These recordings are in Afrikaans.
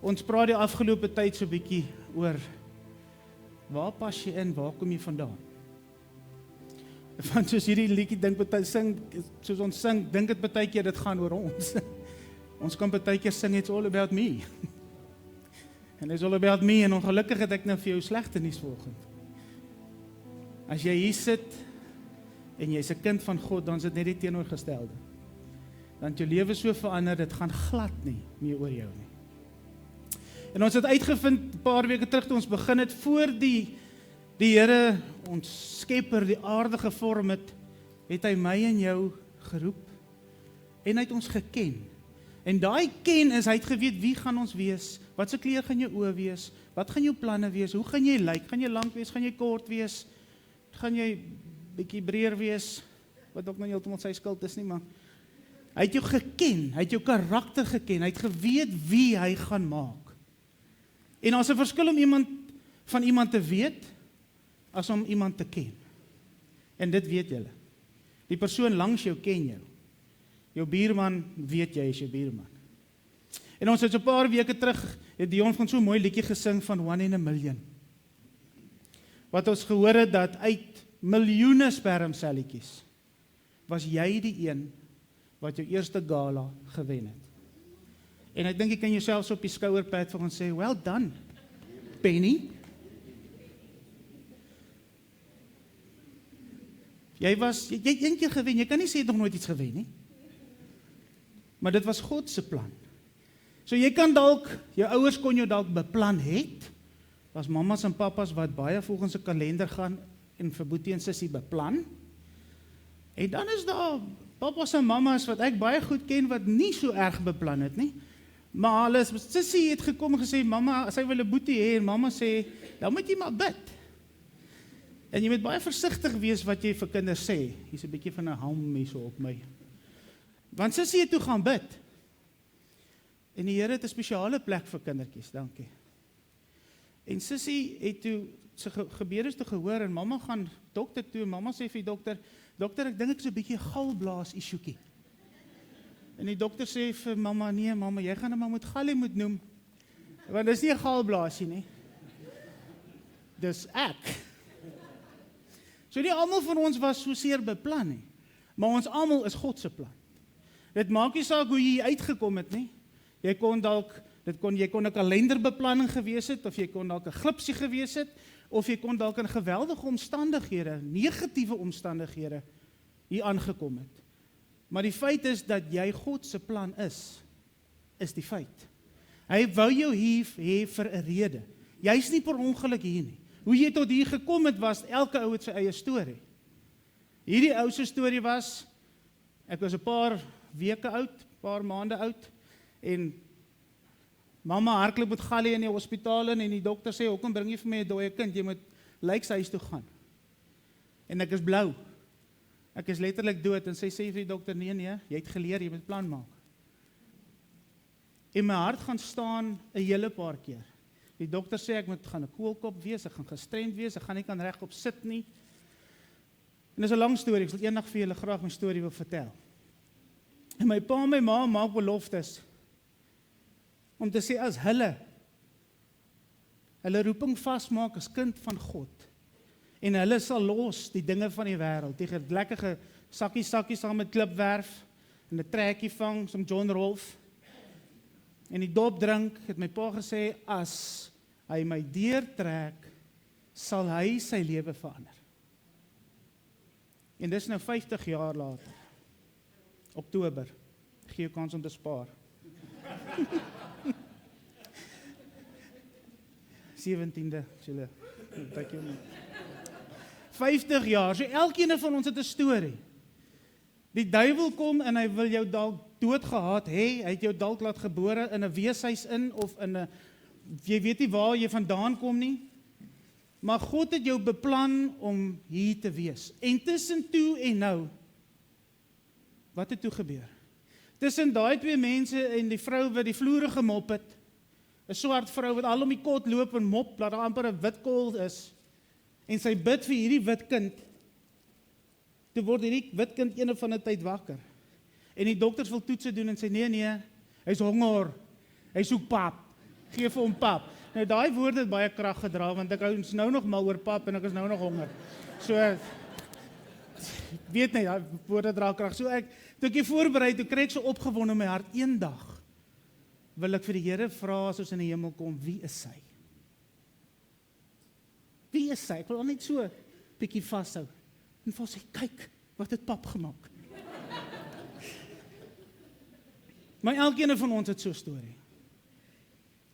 Ons praat die afgelope tyd so 'n bietjie oor waar pas jy in, waar kom jy vandaan? Want soos hierdie liedjie soos ons sing, dink dit baie keer dit gaan oor ons. Ons kan baie keer sing, it's all about me. And it's all about me, en ongelukkig het ek nou vir jou slegte nuus vanoggend. As jy hier sit, en jy's 'n kind van God, dan is dit net die teenoorgestelde. Dan jou lewe so verander, dit gaan glad nie meer oor jou nie. En ons het uitgevind, 'n paar weke terug toe ons begin het, voor die Here, ons skepper, die aarde gevorm het hy my en jou geroep, en hy het ons geken. En daai ken is, hy het geweet, wie gaan ons wees, wat se kleur gaan jou oë wees, wat gaan jou planne wees, hoe gaan jy lyk, gaan jy lank wees, gaan jy kort wees, gaan jy bietjie breër wees, wat ook nou heeltemal sy skuld is nie, maar hy het jou geken, hy het jou karakter geken, hy het geweet wie hy gaan maak. En as 'n verskil om van iemand te weet, as om iemand te ken. En dit weet julle. Die persoon langs jou ken jou. Jou buurman weet jy is jou buurman. En ons het so 'n paar weke terug, het Dion van so 'n mooi liedjie gesing van 1 in a Million. Wat ons gehoor het dat uit miljoene spermselletjies was jy die een wat jou eerste gala gewen het. En ek dink jy kan jouself so op die skouer pat vir ons sê, well done, Penny. Jy het een keer gewen, jy kan nie sê jy het nog nooit iets gewen nie. Maar dit was God se plan. So jy kan dalk, jou ouers kon jou dalk beplan het, was mammas en pappas wat baie volgens 'n kalender gaan en vir Boetie en Sissie beplan. En dan is daar pappas en mammas wat ek baie goed ken wat nie so erg beplan het nie. Maar hulle Sissie het gekom en gesê, mamma, sy wil 'n Boetie hê, en mamma sê, dan moet jy maar bid. En jy moet baie versigtig wees wat jy vir kinders sê. Hier's 'n bietjie van 'n ham hier so op my. Want Sissie het toe gaan bid. En die Here het 'n spesiale plek vir kindertjies, dankie. En Sissie het toe sy gebede is toe gehoor, en mamma gaan dokter toe, en mamma sê vir die dokter, ek dink ek is 'n bietjie galblaas issuetjie. En die dokter sê vir mamma, nee mamma, jy gaan hom maar met Gallie moet noem, want dis nie 'n galblaasie nie. Dis ek. So nie almal van ons was so seer beplan nie, maar ons almal is God se plan. Dit maak nie saak hoe jy uitgekom het nie. Jy kon 'n kalenderbeplanning gewees het, of jy kon dalk 'n glipsie gewees het, of jy kon dalk in geweldige omstandighede, negatiewe omstandighede hier aangekom het. Maar die feit is dat jy God se plan is die feit. Hy wou jou hier hê vir 'n rede. Jy's nie per ongeluk hier nie. Hoe jy tot hier gekom het, was elke ou het sy eie storie. Hierdie ou se storie was, ek was 'n paar weke oud, paar maande oud, en mamma hardloop met Gallie in die hospitaal in, en die dokter sê, hoekom bring jy vir my 'n dooie kind, jy moet lijkshuis toe gaan. En ek is blou. Ek is letterlik dood, en sy sê vir die dokter, nee, jy het geleer, jy moet plan maak. En my hart gaan staan 'n hele paar keer. Die dokter sê, ek gaan 'n koelkop wees, ek gaan gestremd wees, ek gaan nie kan regop sit nie. En dis 'n lang storie, ek sal eendag vir julle graag my storie wil vertel. En my pa en my ma maak beloftes, om te sê, as hulle roeping vasmaak as kind van God, en hulle sal los die dinge van die wêreld, die lekker sakkie saam met klipwerf, en 'n trekkie vang, som John Rolfe, en die dop drink, het my pa gesê, as hy my deurtrek, sal hy sy lewe verander. En dis nou 50 jaar later, Oktober, gee jou kans om te spaar. 17de, julle, 50 jaar, so elkeen van ons het 'n storie. Die duiwel kom en hy wil jou dalk doodgehaat hê, hy het jou dalk laat gebore in 'n weeshuis in, of in 'n, jy weet nie waar jy vandaan kom nie, maar God het jou beplan om hier te wees. En tussen toe en nou, wat het toe gebeur? Tussen daai twee mense en die vrou wat die vloere gemop het, 'n swart vrou wat al om die kot loop en mop, laat daar amper 'n wit kool is, en sy bid vir hierdie wit kind, toe word hierdie wit kind een van 'n tyd wakker. En die dokters wil toetse doen en sê, nee, hy's honger, hy soek pap. gee vir hom pap. Nou daai woord het baie krag gedra, want ek is nou nog mal oor pap en ek is nou nog honger. So, ek weet nie, daai woorde dra krag. So toe ek hier voorberei, toe kry ek so opgewonde in my hart, eendag wil ek vir die Here vra as ons in die hemel kom, wie is hy? Wie is hy? Ek wil hom net so bietjie vashou. En vir sê, kyk, wat het pap gemaak? Maar elkeen van ons het so 'n storie.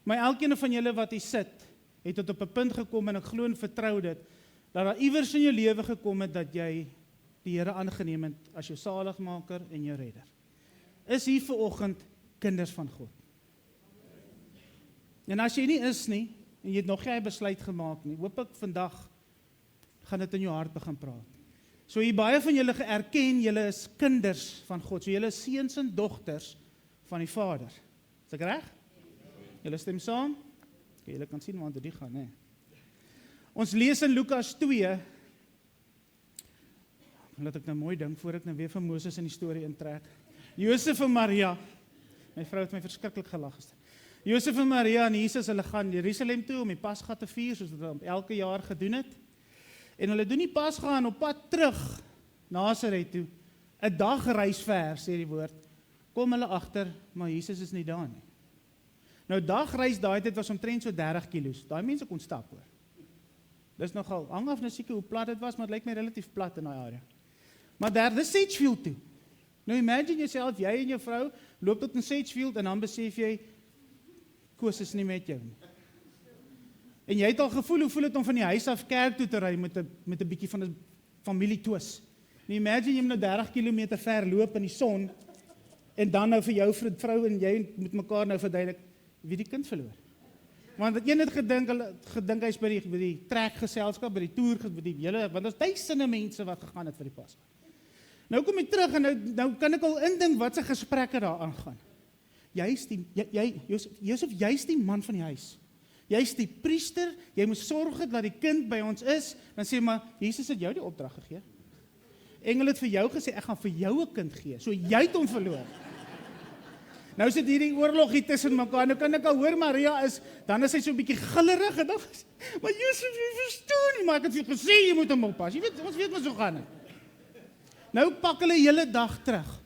Maar elkeen van julle wat hier sit, het tot op 'n punt gekom en ek glo en vertrou dit, dat daar iewers in jou lewe gekom het dat jy die Here aangeneem het as jou saligmaker en jou redder. Is hier vanoggend kinders van God. En as jy nie is nie, en jy het nog geen besluit gemaak nie, hoop ek vandag gaan dit in jou hart begin praat. So hier baie van julle erken, julle is kinders van God, so julle is seuns en dogters van die Vader. Is ek reg? Julle stem saam? Okay, julle kan sien waar dit gaan, hè. Ons lees in Lukas 2, laat ek nou mooi dink, voor ek nou weer van Moses in die storie intrek. Josef en Maria, my vrou het my verskriklik gelag gister. Josef en Maria en Jesus, hulle gaan Jerusalem toe om die Pasga te vier, soos wat hulle elke jaar gedoen het. En hulle doen die Pasga en op pad terug Nasaret toe, 'n dag reis ver, sê die woord, kom hulle agter, maar Jesus is nie daar nie. Nou dagreis daai tyd was omtrent so 30 kilos. Daai mense kon stap hoor. Dis nogal, hang af nou seker hoe plat dit was, maar dit lyk my relatief plat in daai area. Maar daar, dis Sedgefield toe. Nou imagine jouself, jy en jou vrou loop tot in Sedgefield en dan besef jy, Koos is nie met jou nie. En jy het al gevoel, hoe voel dit om van die huis af kerk toe te ry met 'n bietjie van 'n familietoes. Nou imagine jy moet nou 30 km ver loop in die son en dan nou vir jou vrou en jy met mekaar nou verduidelik wie die kind verloor. Want een het gedink hy's by die trekgeselskap, by die toer, by die hele, want daar's duisende mense wat gegaan het vir die Pasga. Nou kom ek terug en nou kan ek al indink wat se gesprekke daar aangaan. Josef, jy's die man van die huis. Jy's die priester, jy moet sorg dat die kind by ons is. Dan sê maar, Jesus het jou die opdrag gegee. Engel het vir jou gesê, ek gaan vir jou 'n kind gee, so jy het hom verloor. Nou sit hierdie oorlog hier tussen mekaar, nou kan ek al hoor Maria dan is hy so 'n bietjie gillerig en dan, maar Josef, jy verstaan nie, maar ek het vir jou gesê, jy moet hom oppas. Jy weet, ons weet maar so gaan het. Nou pak hulle hele dag terug.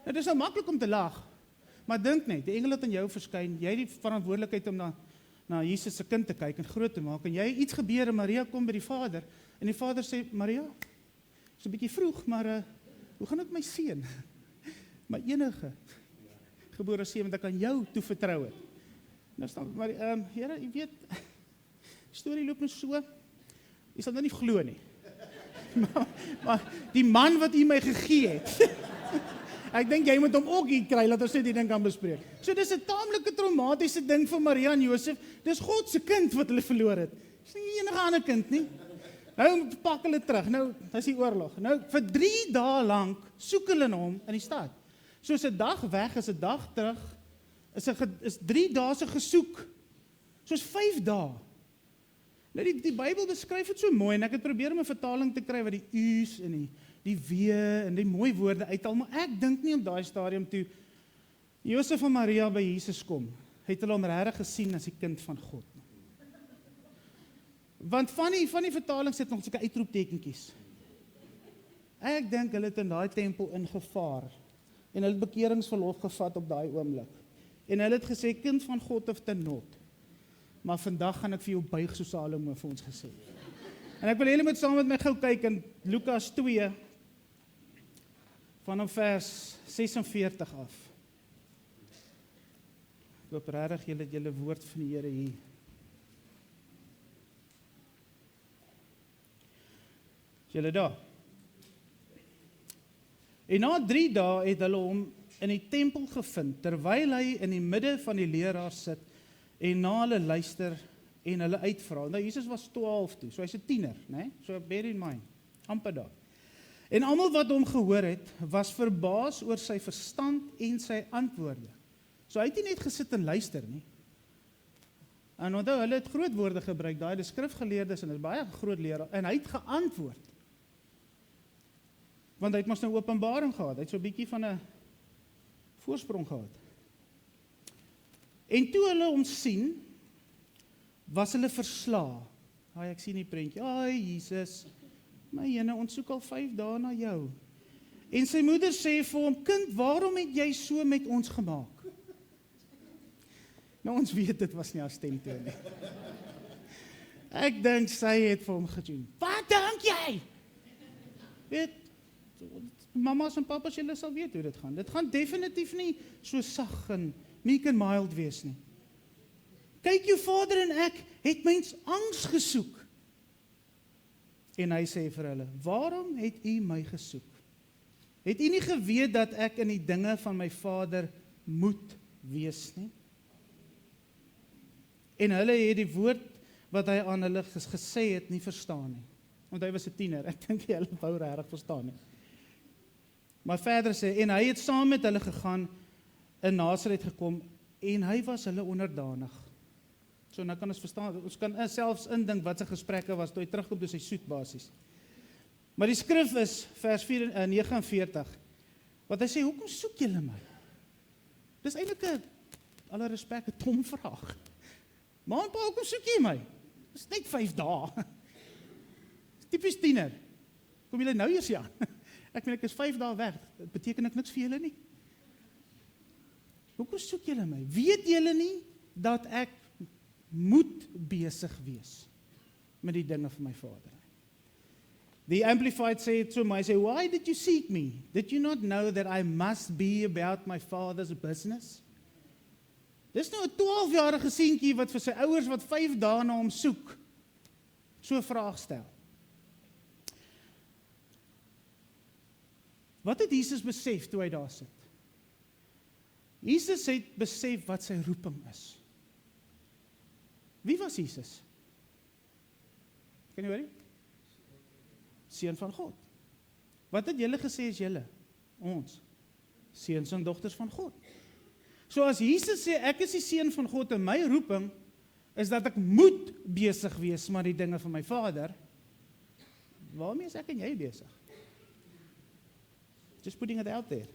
Nou, dit is nou maklik om te lag, maar dink net, die engel het aan jou verskyn, jy het die verantwoordelikheid om na Jesus se kind te kyk en groot te maak, en jy iets gebeur en Maria kom by die Vader, en die Vader sê, Maria, is 'n bietjie vroeg, maar hoe gaan dit my seun? My enige gebore seun wat ek aan jou toe vertrou het. Nou staan maar Here, jy weet, die storie loop nou so, jy sal nou nie glo nie. maar die man wat U my gegee het, ek dink jy moet hom ook hier kry, laat ons net die ding kan bespreek. So dis 'n taamlike traumatiese ding vir Maria en Josef, dis God se kind wat hulle verloor het. Dis nie enige ander kind nie. Nou pak hulle terug, nou, dis die oorlog. Nou, vir 3 dae lank soek hulle na hom in die stad. Soos 'n dag weg is 'n dag terug, is 3 dae se gesoek, soos 5 dae. Nou die Bybel beskryf dit so mooi, en ek het probeer om 'n vertaling te kry wat die u's en die wee en die mooi woorde uithaal, maar ek dink nie op daai stadium toe Josef en Maria by Jesus kom, het hulle hom regtig gesien as die kind van God. Want van die vertaling sit nog sulke uitroeptekentjies. Ek dink hulle het in daai tempel ingevaar en hulle het bekeringsverlof gevat op daai oomblik. En hulle het gesê, kind van God of te not. Maar vandag gaan ek vir jou buig soos Salomo vir ons gesê. En ek wil julle moet saam met my gou kyk in Lukas 2 vanaf vers 46 af. Ek hoop regtig julle woord van die Here hier. Is julle daar? En na 3 dae het hulle hom in die tempel gevind, terwyl hy in die midde van die leraars sit, en na hulle luister en hulle uitvra. Nou, Jesus was 12 toe, so hy's 'n tiener, né? So bear in mind, amper daar. En almal wat hom gehoor het, was verbaas oor sy verstand en sy antwoorde. So hy het nie net gesit en luister nie. En onthou, hulle het groot woorde gebruik, daai die skrifgeleerdes, en is baie groot leraar, en hy het geantwoord. Want hy het mos nou openbaring gehad, hy het so 'n bietjie van 'n voorsprong gehad. En toe hulle hom sien, was hulle verslae. Ai, ek sien die prentjie. Ai, Jesus, my jene, ons soek al 5 dae na jou. En sy moeder sê vir hom, kind, waarom het jy so met ons gemaak? Nou, ons weet, dit was nie haar stemtoon nie. Ek dink, sy het vir hom gedoen. Wat dink jy? Weet, mamas en papas, julle sal weet hoe dit gaan. Dit gaan definitief nie so sag en meek en mild wees nie. Kyk, jou vader en ek het mens angs gesoek. En hy sê vir hulle, waarom het u my gesoek? Het u nie geweet dat ek in die dinge van my vader moet wees nie? En hulle het die woord wat hy aan hulle gesê het nie verstaan nie. Want hy was 'n tiener, ek dink hy hulle wou regtig verstaan nie. Maar verder sê, en hy het saam met hulle gegaan, in Nasaret gekom, en hy was hulle onderdanig. So nou kan ons verstaan, ons kan selfs indink wat sy gesprekke was, toe hy terugkom toe sy soet basies. Maar die skrif is, vers 49, wat hy sê, hoekom soek julle my? Dis eintlik 'n, alle respek, 'n dom vraag. Ma en pa, hoekom soek jy my? Dis net 5 dae. Tipies tiener. Kom julle nou eers aan? Ek meen, ek is 5 dae weg. Dit beteken ek niks vir julle nie. Hoekom soek julle my? Weet julle nie dat ek moet besig wees met die dinge van my vader? The Amplified sê het so my, sê, why did you seek me? Did you not know that I must be about my father's business? Dis nou 'n 12-jarige seentjie wat vir sy ouers wat 5 dae na hom soek, so 'n vraag stel. Wat het Jesus besef toe hy daar sit? Jesus het besef wat sy roeping is. Wie was Jesus? Kan jy hoor? Seun van God. Wat het julle gesê is julle? Ons. Seuns en dogters van God. So as Jesus sê, ek is die seun van God en my roeping is dat ek moet besig wees met die dinge van my Vader, waarmee is ek en jy besig? Just putting it out there.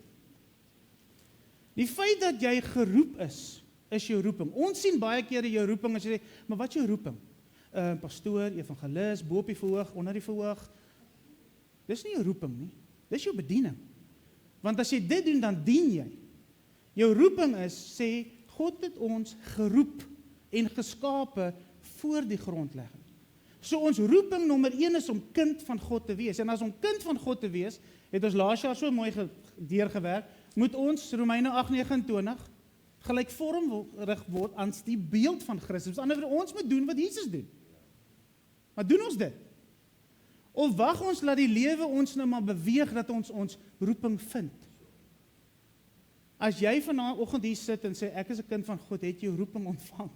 Die feit dat jy geroep is jou roeping. Ons sien baie kere jou roeping as jy sê, maar wat is jou roeping? Pastoor, evangelis, bo op die verhoog, onder die verhoog. Dis nie jou roeping nie, dis jou bediening. Want as jy dit doen, dan dien jy. Jou roeping is, sê, God het ons geroep en geskape voor die grondlegging. So ons roeping nommer 1 is om kind van God te wees. En as om kind van God te wees, het ons laas jaar so mooi deurgewerk, moet ons, Romeine 8:29, gelykvormig word aan die beeld van Christus. Aan die ander, ons moet doen wat Jesus doen. Maar doen ons dit? Of wag ons laat die lewe ons nou maar beweeg, dat ons roeping vind? As jy vanoggend hier sit en sê, ek is 'n kind van God, het jy roeping ontvang.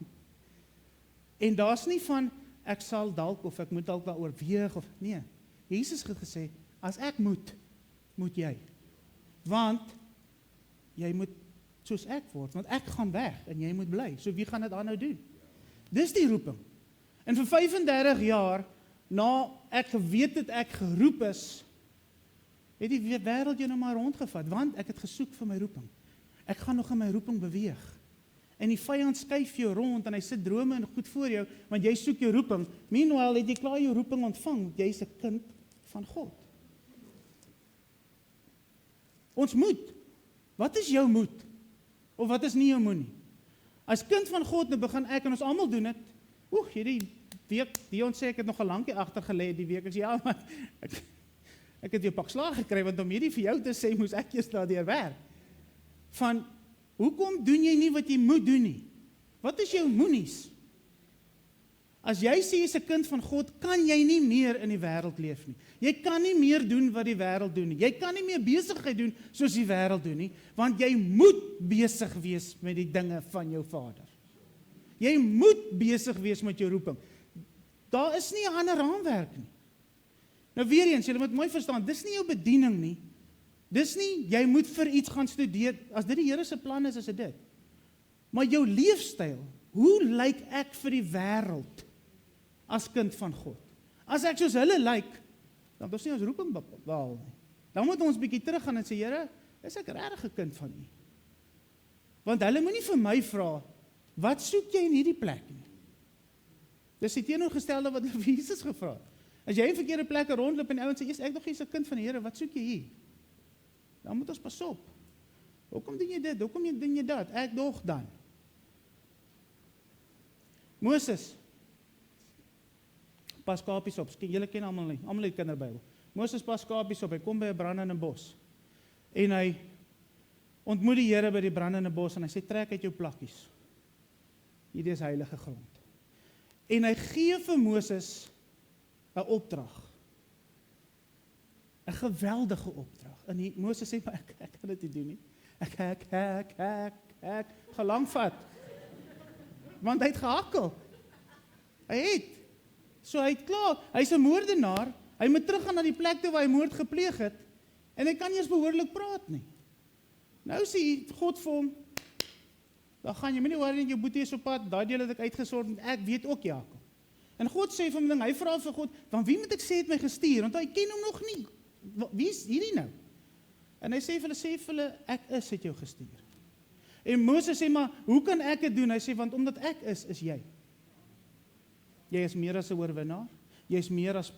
En daar's nie van, ek sal dalk, of ek moet dalk daaroor weeg, of nee. Jesus het gesê, as ek moet jy. Want, jy moet soos ek word, want ek gaan weg, en jy moet bly. So wie gaan dit aanhou doen? Dis die roeping. En vir 35 jaar, na ek geweet het ek geroep is, het die wêreld jou nou maar rondgevat, want ek het gesoek vir my roeping. Ek gaan nog in my roeping beweeg. En die vyand skuif jou rond, en hy sit drome en goed voor jou, want jy soek jou roeping. Meanwhile, het jy klaar jou roeping ontvang, want jy is 'n kind van God. Ons moet. Wat is jou moed? Of wat is nie jou moed nie? As kind van God, nou begin ek, en ons almal doen dit. Hierdie week, Dion sê, ek het nog 'n lankie agtergelê die week, ja, maar ek het jou pak slaag gekry, want om hierdie vir jou te sê, moes ek eers daardeur werk. Van, hoekom doen jy nie wat jy moet doen nie? Wat is jou moenies? As jy sê jy is 'n kind van God, kan jy nie meer in die wêreld leef nie. Jy kan nie meer doen wat die wêreld doen nie. Jy kan nie meer besigheid doen soos die wêreld doen nie, want jy moet besig wees met die dinge van jou Vader. Jy moet besig wees met jou roeping. Daar is nie 'n ander raamwerk nie. Nou weer eens, julle moet mooi verstaan, dis nie jou bediening nie. Dis nie, jy moet vir iets gaan studeer, as dit die Here se plan is dit. Maar jou leefstyl, hoe lyk ek vir die wêreld as kind van God? As ek soos hulle lyk, dan het ons nie ons roeping behaal nie. Dan moet ons bietjie teruggaan en sê, Here, is ek regtig 'n kind van U? Want hulle moenie vir my vra, wat soek jy in hierdie plek nie? Dis die teenoorgestelde wat hulle vir Jesus gevra het. As jy in verkeerde plekke rondloop en die ouens sê, ek nog eens 'n kind van die Here, wat soek jy hier? Dan moet ons pas op. Hoekom doen jy dit? Hoekom doen jy dat? Ek dog dan. Moses, pas skapies op. Julle ken almal het kinderbybel. Moses pas skapies op, hy kom by 'n brandende bos. En hy ontmoet die Here by die brandende bos en hy sê, trek uit jou plakkies. Hierdie is heilige grond. En hy gee vir Moses 'n opdrag. 'n geweldige opdrag. En Moses sê, maar ek kan dit nie doen nie. Ek gelang vat. Want hy het gehakkel. Hy het. So hy het klaar. Hy's 'n moordenaar. Hy moet teruggaan na die plek toe waar hy moord gepleeg het. En hy kan nie eens behoorlik praat nie. Nou sê God vir hom, dan gaan jy, moenie worry, jou boetie is op pad, daai deel het ek uitgesort, ek weet ook Jakob. En God sê vir hom, hy vra vir God, van wie moet ek sê het my gestuur? Want hy ken hom nog nie. Wie is hierdie nou? En hy sê vir hulle, ek het jou gestuur. En Moses sê, maar hoe kan ek dit doen? Hy sê, want omdat ek is jy. Jy is meer as 'n oorwinnaar. Jy is meer as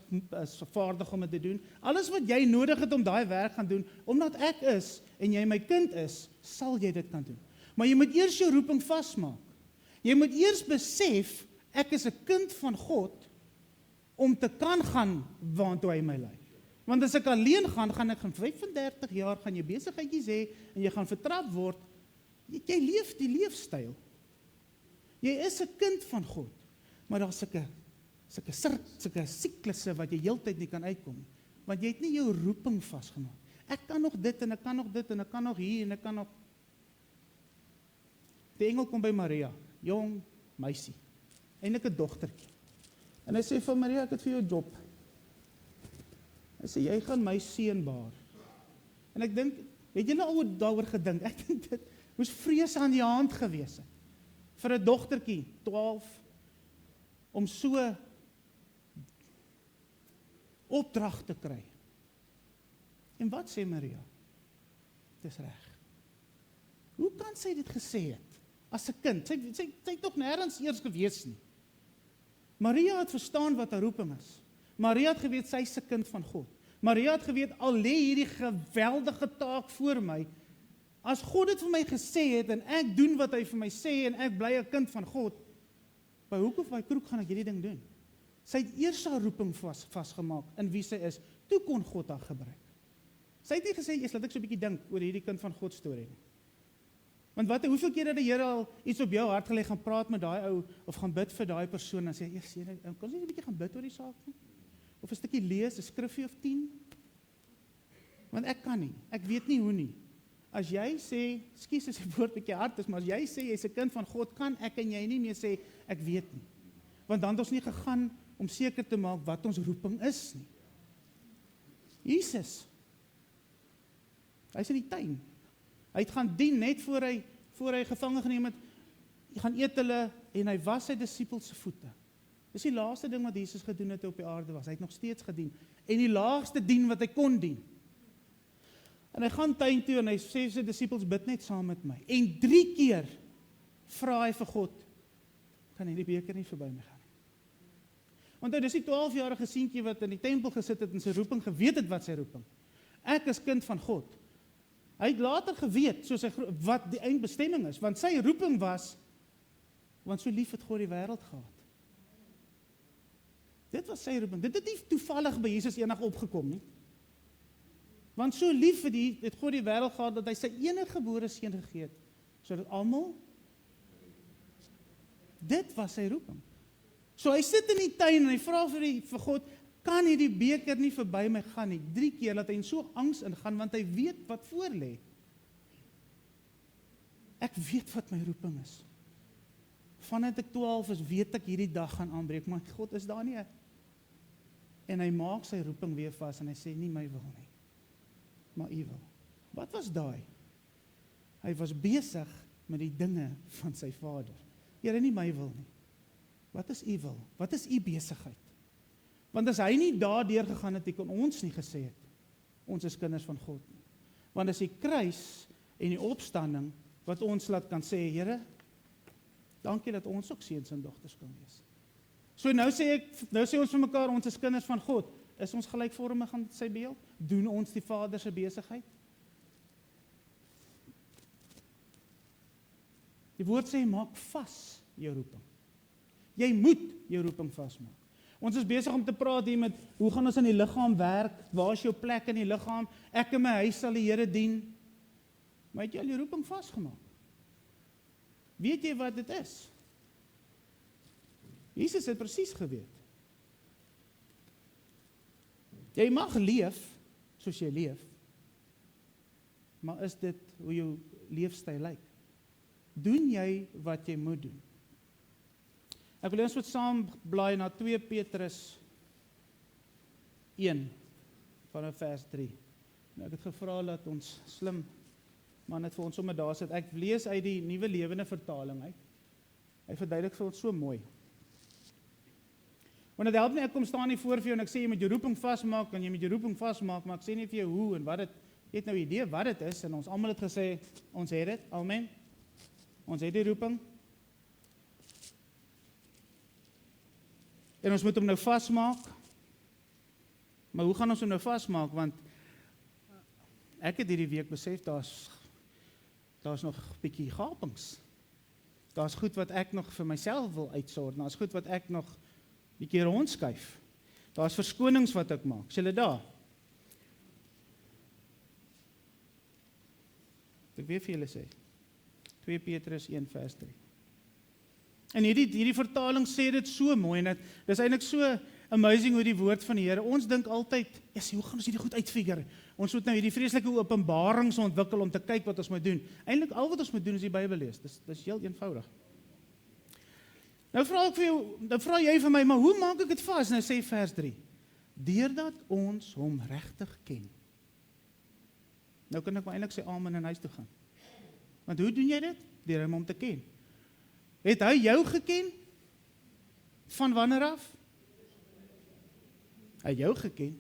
vaardig om dit te doen. Alles wat jy nodig het om daai werk gaan doen, omdat ek is en jy my kind is, sal jy dit kan doen. Maar jy moet eers jou roeping vasmaak. Jy moet eers besef, ek is 'n kind van God om te kan gaan waartoe hy my lei. Want as ek alleen gaan ek 35 jaar gaan jy besigheidjies hê en jy gaan vertrap word. Jy leef die leefstyl. Jy is 'n kind van God, maar daar's sulke siklusse wat jy heeltyd nie kan uitkom nie, want jy het nie jou roeping vasgemaak. Ek kan nog dit en ek kan nog dit en ek kan nog hier en ek kan nog. Die engel kom by Maria, jong meisie, eintlik 'n dogtertjie. En hy sê vir Maria, ek het vir jou 'n job. Hy sê, jy gaan my seun baar. En ek dink, het julle al daaroor gedink? Ek dink dit moes vrees aan die hand gewees het. Vir 'n dogtertjie, 12, om so opdrag te kry. En wat sê Maria? Dis reg. Hoe kan sy dit gesê het? As 'n kind, sy het nog nêrens eers gewees nie. Maria het verstaan wat haar roeping is. Maria het geweet, sy is 'n kind van God. Maria het geweet, al lê hierdie geweldige taak voor my, as God dit vir my gesê het, en ek doen wat hy vir my sê, en ek bly 'n kind van God, by hoek of by kroeg gaan ek hierdie ding doen. Sy het eers haar roeping vasgemaak, in wie sy is, toe kon God haar gebruik. Sy het nie gesê, laat ek so 'n bietjie dink, oor hierdie kind van God storie nie. Want hoeveel keer het die Here al iets op jou hart gelê, gaan praat met daai ou, of gaan bid vir daai persoon, en sê, kan jy 'n bietjie gaan bid oor die saak nie? Of 'n stukkie lees, 'n skriffie of 10? Want ek kan nie, ek weet nie hoe nie. As jy sê, skus as die woord bietjie hard is, maar as jy sê, jy's 'n kind van God, kan ek en jy nie meer sê, ek weet nie. Want dan het ons nie gegaan om seker te maak wat ons roeping is nie. Jesus, hy's in die tuin. Hy het gaan dien net voor hy gevange geneem het, hy gaan eet hulle, en hy was sy disippels se voete. Dis die laaste ding wat Jesus gedoen het op die aarde was, hy het nog steeds gedien, en die laagste dien wat hy kon dien. En hy gaan tuin toe, en hy sê sy disippels, bid net saam met my. En 3 keer vra hy vir God, kan hierdie beker nie verby my gaan nie. Want dis die 12-jarige seentjie wat in die tempel gesit het, en sy roeping geweet het wat sy roeping. Ek is kind van God. Hy het later geweet, wat die eindbestemming is, want sy roeping was, want so lief het God die wêreld gehad. Dit was sy roeping. Dit het nie toevallig by Jesus enig opgekom nie. Want so lief het God die wêreld gehad, dat hy sy enige gebore seun gegee het, sodat almal, dit was sy roeping. So hy sit in die tuin, en hy vra vir God, kan hierdie beker nie verby my gaan nie. 3 keer laat hy in so angs ingaan, want hy weet wat voor lê. Ek weet wat my roeping is. Vandat ek 12 is, weet ek hierdie dag gaan aanbreek, maar God is daar nie. En hy maak sy roeping weer vas, en hy sê, nie my wil nie, maar u wil. Wat was daai? Hy was besig met die dinge van sy Vader. Here, nie my wil nie. Wat is u wil? Wat is u besigheid? Want as hy nie daardeur gegaan het, kon ons nie gesê het, ons is kinders van God nie. Want as die kruis en die opstanding, wat ons laat kan sê, Here, Dankie dat ons ook seuns en dogters kan wees. So nou sê ons vir mekaar, ons is kinders van God. Is ons gelykvormig aan sy beeld? Doen ons die Vader se besigheid? Die woord sê, maak vas jou roeping. Jy moet jou roeping vasmaak. Ons is besig om te praat hier met, hoe gaan ons in die liggaam werk? Waar is jou plek in die liggaam? Ek in my huis sal die Here dien. Maar het jy al jou roeping vasgemaak? Weet jy wat dit is? Jesus het presies geweet. Jy mag leef soos jy leef, maar is dit hoe jou leefstyl lyk? Doen jy wat jy moet doen? Ek wil ons wat saam blaai na 2 Petrus 1 vanaf vers 3. Nou, ek het gevra dat ons slim man het vir ons sommer daar sit. Ek lees uit die Nuwe Lewende Vertaling uit. Hy verduidelik vir ons so mooi. Want dit help nie, ek kom staan nie voor vir jou en ek sê jy moet jou roeping vasmaak en jy moet jou roeping vasmaak, maar ek sê nie vir jou hoe en wat dit, jy het nou 'n idee wat dit is en ons almal het gesê, ons het dit, amen. Ons het die roeping. En ons moet hom nou vasmaak. Maar hoe gaan ons hom nou vasmaak? Want ek het hierdie week besef, daar's nog 'n bietjie gapings. Daar's goed wat ek nog vir myself wil uitsort. Daar's goed wat ek nog bietjie rondskuif. Daar's verskonings wat ek maak. Is julle daar? Ek wil vir julle sê. 2 Petrus 1 vers 3. En hierdie vertaling sê dit so mooi en dis eintlik so amazing hoe die woord van die Here. Ons dink altyd, hoe gaan ons hierdie goed uitfigure? Ons moet nou hierdie vreeslike openbarings ontwikkel om te kyk wat ons moet doen. Eintlik al wat ons moet doen is die Bybel lees. Dis heel eenvoudig. Nou vra ek vir jou, dan vra jy vir my, maar hoe maak ek dit vas? Nou sê vers 3. Deurdat ons hom regtig ken. Nou kan ek maar eintlik sê amen en huis toe gaan. Want hoe doen jy dit? Deur hom te ken. Het hy jou geken? Van wanneer af? Hy het jou geken.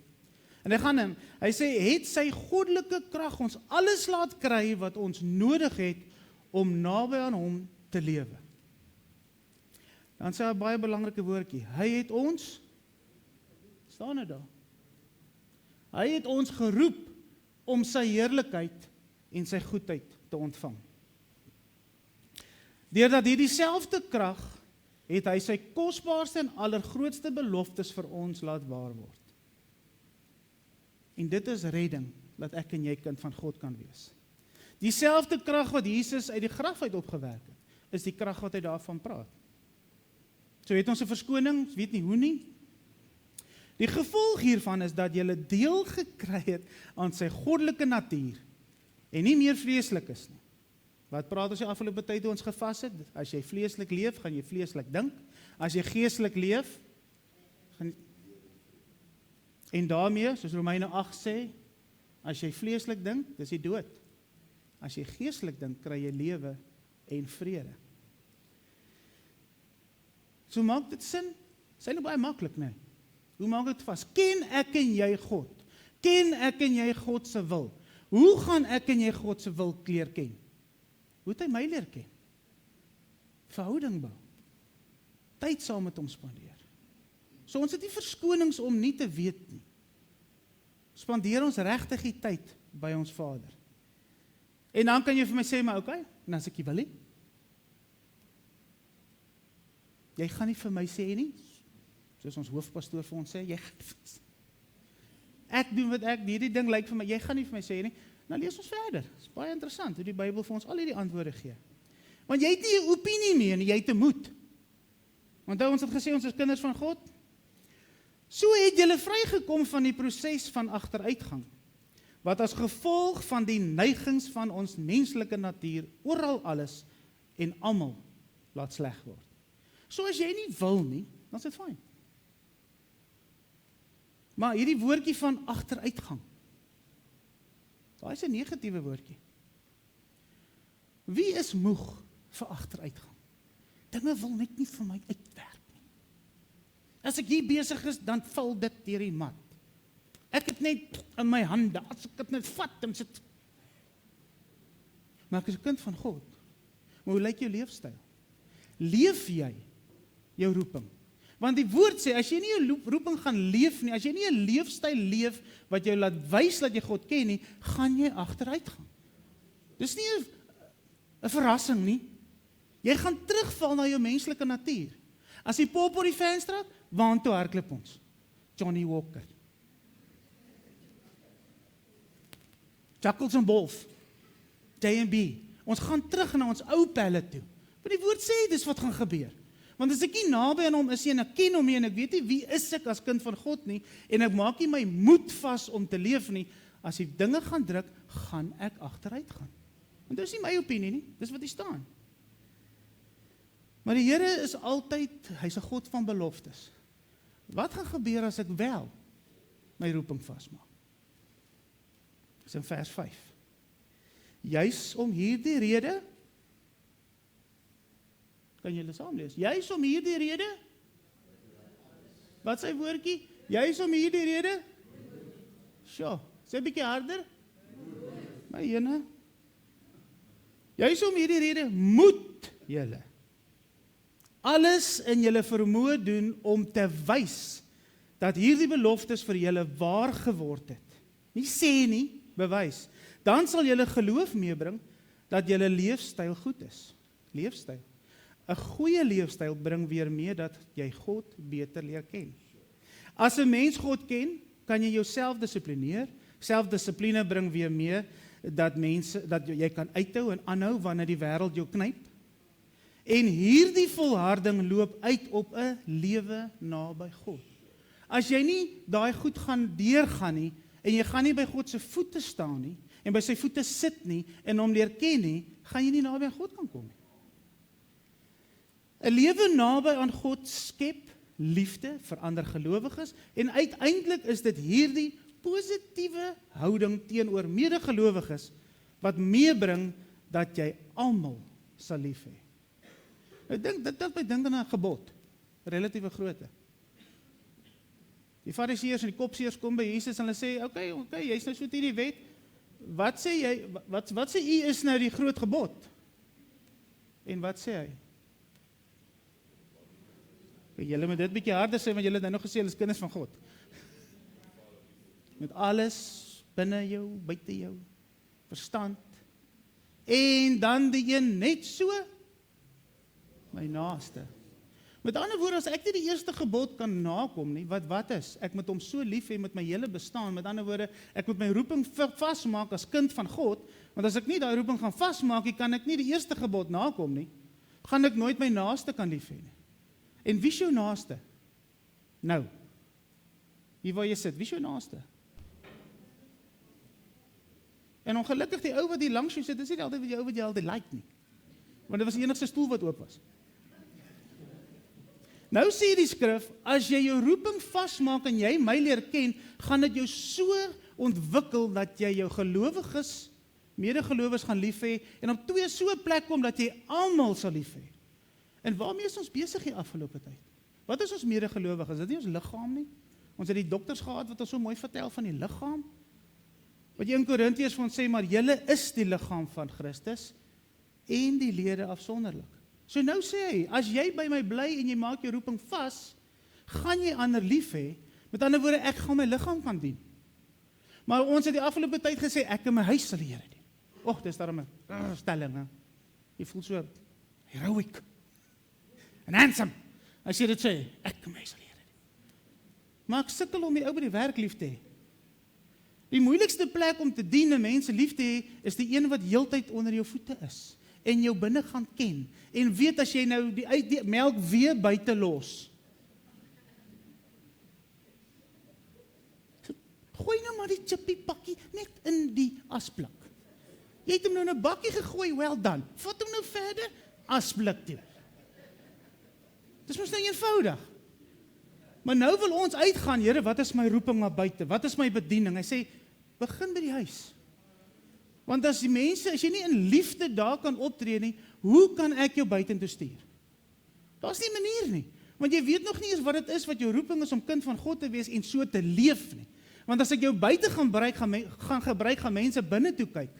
En hy sê, het sy goddelike krag ons alles laat kry wat ons nodig het om naby aan hom te lewe. Dan sê hy 'n baie belangrike woordjie. Hy het ons, staan dit daar. Hy het ons geroep om sy heerlikheid en sy goedheid te ontvang. Deurdat hierdie selfde krag het hy sy kosbaarste en allergrootste beloftes vir ons laat waar word. En dit is redding, dat ek en jy kind van God kan wees. Dieselfde krag wat Jesus uit die graf uit opgewerk het, is die krag wat hy daarvan praat. So het ons 'n verskoning, weet nie hoe nie. Die gevolg hiervan is dat jy deel gekry het aan sy goddelike natuur en nie meer vleeslik is nie. Wat praat ons die afgelope tyd toe ons gevas het? As jy vleeslik leef, gaan jy vleeslik dink. As jy geestelik leef, en daarmee, soos Romeine 8 sê, as jy vleeslik dink, dis die dood. As jy geestelik dink, kry jy lewe en vrede. So maak dit sin? Sy nou baie maklik, nee. Hoe maak dit vas? Ken ek en jy God? Ken ek en jy God se wil? Hoe gaan ek en jy God se wil leer ken? Hoe het hy my leer ken? Verhouding bou. Tyd saam met hom spandeer. So ons het nie verskonings om nie te weet nie. Spandeer ons regtig die tyd by ons Vader. En dan kan jy vir my sê, maar okay, en as ek jy wil nie. Jy gaan nie vir my sê nie, soos ons hoofpastoor vir ons sê, jy gaan nie vir my sê. Ek doen wat ek, hierdie ding lyk vir my, jy gaan nie vir my sê nie. Nou lees ons verder. Dit is baie interessant hoe die Bybel vir ons al hierdie antwoorde gee. Want jy het nie 'n opinie meer nie, jy het 'n moed. Want ons het gesê ons is kinders van God. So het julle vrygekom van die proses van agteruitgang, wat as gevolg van die neigings van ons menslike natuur oral alles en almal laat sleg word. So as jy nie wil nie, dan is dit fyn. Maar hierdie woordjie van agteruitgang, daai is 'n negatiewe woordjie. Wie is moeg vir agteruitgang? Dinge wil net nie vir my uitwerk nie. As ek hier besig is, dan val dit deur die mat. Ek het net in my hande, as ek dit net vat, dan sit. Maar ek is 'n kind van God. Maar hoe lyk jou leefstyl? leef jy jou roeping? Want die woord sê, as jy nie jou roeping gaan leef nie, as jy nie 'n leefstyl leef wat jou laat wys dat jy God ken nie, gaan jy agteruit gaan. Dis nie 'n verrassing nie. Jy gaan terugval na jou menslike natuur. As die pop op die venstraat, waantoe hardloop ons? Johnny Walker. Jackals en Wolf. J&B. Ons gaan terug na ons ou pelle toe. Maar die woord sê, dis wat gaan gebeur. Want as ek nie naby aan hom is en ek ken hom nie, en ek weet nie wie is ek as kind van God nie, en ek maak nie my moed vas om te leef nie, as die dinge gaan druk, gaan ek agteruit gaan. En dit is nie my opinie nie, dis wat hier staan. Maar die Here is altyd, hy's 'n God van beloftes. Wat gaan gebeur as ek wel my roeping vasmaak? Dis in vers 5. Juis om hierdie rede, kan julle saam lees, juis om hierdie rede, wat sy woordjie? Juis om hierdie rede, sjoe, sê 'n bietjie harder, my ene, juis om hierdie rede, moet julle alles in julle vermoë doen om te wys dat hierdie beloftes vir julle waar geword het. Nie sê nie, bewys. Dan sal julle geloof meebring dat julle leefstyl goed is. Leefstyl. 'n Goeie leefstyl bring weer mee dat jy God beter leer ken. As 'n mens God ken, kan jy jouself dissiplineer. Selfdissipline bring weer mee dat jy kan uithou en aanhou wanneer die wêreld jou knyp. En hierdie volharding loop uit op 'n lewe naby God. As jy nie daai goed gaan deurgaan nie, en jy gaan nie by God se voete staan nie, en by sy voete sit nie, en hom leer ken nie, gaan jy nie naby aan God kan kom nie. 'n Lewe naby aan God skep liefde vir ander gelowiges, en uiteindelik is dit hierdie positiewe houding teenoor medegelowiges, wat meebring dat jy almal sal lief hê. Ek dink, dit my dink aan 'n gebod, relatieve grootte. Die fariseërs en die kopseers kom by Jesus en hulle sê, okay, jy's nou so teen die wet, wat sê jy, wat sê u is nou die groot gebod? En wat sê hy? Julle moet dit bietjie harder sê, want julle het nou nog gesê, julle is kinders van God. Met alles binne jou, buite jou, verstand, en dan die een net so, my naaste. Met ander woorde, as ek nie die eerste gebod kan nakom nie, wat is? Ek moet hom so lief hê met my hele bestaan. Met ander woorde, ek moet my roeping vasmaak as kind van God, want as ek nie daai roeping gaan vasmaak nie, kan ek nie die eerste gebod nakom nie, gaan ek nooit my naaste kan lief hê nie. En wie is jou naaste? Nou, hier waar jy sit, wie is jou naaste? En ongelukkig die ou wat hier langs jou sit, is nie altyd die ou wat jy altyd like nie. Want dit was die enigste stoel wat oop was. Nou sê die skrif, as jy jou roeping vasmaak en jy my leer ken, gaan dit jou so ontwikkel dat jy jou gelowiges, medegelowiges gaan lief hê, en op twee so 'n plek kom dat jy almal sal lief hê. En waarmee is ons besig die afgelope tyd? Wat is ons medegelowiges? Is dit nie ons liggaam nie? Ons het die dokters gehad wat ons so mooi vertel van die liggaam. Wat jy in Korintiërs vir ons sê, maar julle is die liggaam van Christus en die lede afsonderlik. So nou sê hy, as jy by my bly en jy maak jou roeping vas, gaan jy ander lief hê. Met ander woorde, ek gaan my liggaam kan dien. Maar ons het die afgelope tyd gesê, ek in my huis sal die Here dien. Dis daarom 'n stelling, hè. Jy voel so heroic en handsome. As jy dit sê, ek in my huis sal die Here dien. Maar ek sukkel om die ou by die werk lief te hê. Die moeilikste plek om te dien en mense lief te hê, is die een wat heeltyd onder jou voete is. En jou binne gaan ken, en weet as jy nou die melk weer buite los, gooi nou maar die chippy pakkie net in die asblik. Jy het hom nou in 'n bakkie gegooi, well done. Vat hom nou verder, asblik toe. Dis mos nou eenvoudig. Maar nou wil ons uitgaan, Here, wat is my roeping maar buite? Wat is my bediening? Hy sê, begin by die huis. Want as die mense, as jy nie in liefde daar kan optree nie, hoe kan ek jou buitentoe stuur? Daar's nie 'n manier nie. Want jy weet nog nie eens wat dit is wat jou roeping is om kind van God te wees en so te leef nie. Want as ek jou buite gaan gebruik, gaan mense binne toe kyk.